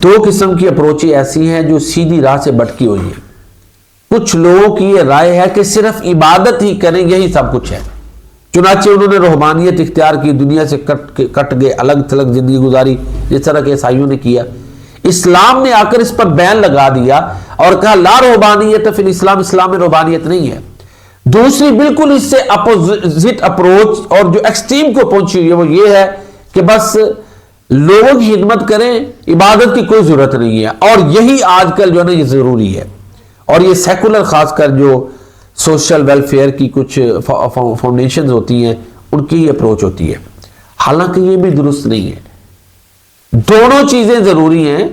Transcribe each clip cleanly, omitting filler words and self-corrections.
دو قسم کی اپروچیں ایسی ہیں جو سیدھی راہ سے بٹکی ہوئی ہیں. کچھ لوگوں کی یہ رائے ہے کہ صرف عبادت ہی کریں یہی سب کچھ ہے، چنانچہ انہوں نے روحانیت اختیار کی، دنیا سے کٹ گئے، الگ تھلگ زندگی گزاری، جس طرح کہ عیسائیوں نے کیا. اسلام نے آ کر اس پر بین لگا دیا اور کہا لا روحانیت فی الاسلام، اسلام میں روحانیت نہیں ہے. دوسری بالکل اس سے اپوزٹ اپروچ اور جو ایکسٹریم کو پہنچی ہوئی ہے وہ یہ ہے کہ بس لوگوں کی خدمت کریں، عبادت کی کوئی ضرورت نہیں ہے. اور یہی آج کل جو ہے نا یہ ضروری ہے. اور یہ سیکولر خاص کر جو سوشل ویلفیئر کی کچھ فاؤنڈیشنز ہوتی ہیں ان کی اپروچ ہوتی ہے. حالانکہ یہ بھی درست نہیں ہے. دونوں چیزیں ضروری ہیں،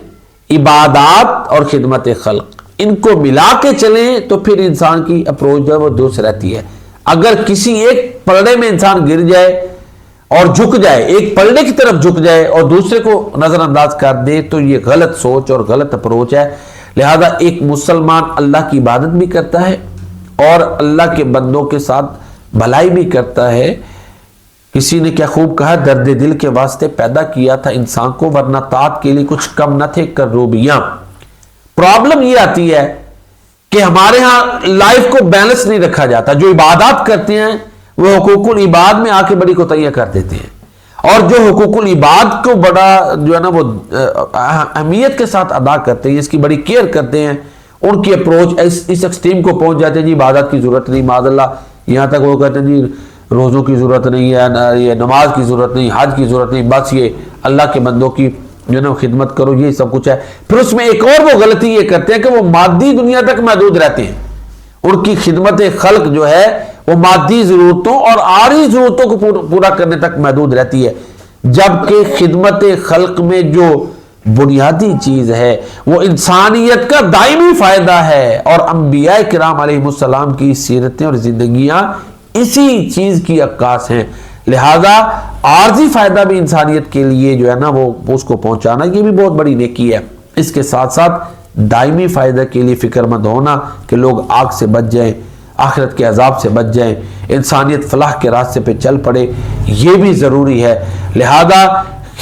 عبادات اور خدمت خلق. ان کو ملا کے چلیں تو پھر انسان کی اپروچ جو ہے وہ درست رہتی ہے. اگر کسی ایک پلڑے میں انسان گر جائے اور جھک جائے، ایک پلڑے کی طرف جھک جائے اور دوسرے کو نظر انداز کر دے تو یہ غلط سوچ اور غلط اپروچ ہے. لہذا ایک مسلمان اللہ کی عبادت بھی کرتا ہے اور اللہ کے بندوں کے ساتھ بھلائی بھی کرتا ہے. کسی نے کیا خوب کہا، درد دل کے واسطے پیدا کیا تھا انسان کو، ورنہ طاعت کے لیے کچھ کم نہ تھے کروبیاں. پرابلم یہ آتی ہے کہ ہمارے ہاں لائف کو بیلنس نہیں رکھا جاتا. جو عبادات کرتے ہیں وہ حقوق العباد میں آ کے بڑی کوتاہیاں کر دیتے ہیں، اور جو حقوق العباد کو بڑا جو ہے نا وہ اہمیت کے ساتھ ادا کرتے ہیں، اس کی بڑی کیئر کرتے ہیں، ان کی اپروچ اس ایکسٹریم کو پہنچ جاتے ہیں جی عبادت کی ضرورت نہیں، معاذ اللہ. یہاں تک وہ کہتے ہیں جی روزوں کی ضرورت نہیں ہے، یہ نماز کی ضرورت نہیں، حج کی ضرورت نہیں، بس یہ اللہ کے بندوں کی جو نا خدمت کرو، یہ سب کچھ ہے. پھر اس میں ایک اور وہ غلطی یہ کرتے ہیں کہ وہ مادی دنیا تک محدود رہتے ہیں. ان کی خدمت خلق جو ہے وہ مادی ضرورتوں اور عارضی ضرورتوں کو پورا کرنے تک محدود رہتی ہے، جبکہ خدمت خلق میں جو بنیادی چیز ہے وہ انسانیت کا دائمی فائدہ ہے. اور انبیاء کرام علیہ السلام کی سیرتیں اور زندگیاں اسی چیز کی عکاس ہیں. لہذا عارضی فائدہ بھی انسانیت کے لیے جو ہے نا وہ اس کو پہنچانا یہ بھی بہت بڑی نیکی ہے. اس کے ساتھ ساتھ دائمی فائدہ کے لیے فکر مند ہونا کہ لوگ آگ سے بچ جائیں، آخرت کے عذاب سے بچ جائیں، انسانیت فلاح کے راستے پہ چل پڑے، یہ بھی ضروری ہے. لہذا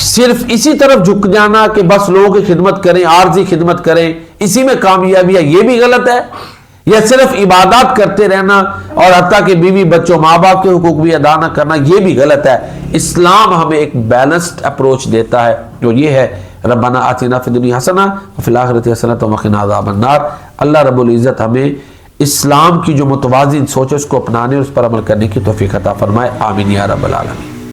صرف اسی طرف جھک جانا کہ بس لوگوں کی خدمت کریں، عارضی خدمت کریں، اسی میں کامیابی ہے، یہ بھی غلط ہے. یا صرف عبادات کرتے رہنا اور حتیٰ کہ بیوی بچوں ماں باپ کے حقوق بھی ادا نہ کرنا، یہ بھی غلط ہے. اسلام ہمیں ایک بیلنسڈ اپروچ دیتا ہے جو یہ ہے ربنا آتنا فی الدنیا حسنہ وفی الآخرۃ حسنۃ وقنا عذاب النار. اللہ رب العزت ہمیں اسلام کی جو متوازن سوچ ہے اس کو اپنانے اور اس پر عمل کرنے کی توفیق عطا فرمائے. آمین یا رب العالمین.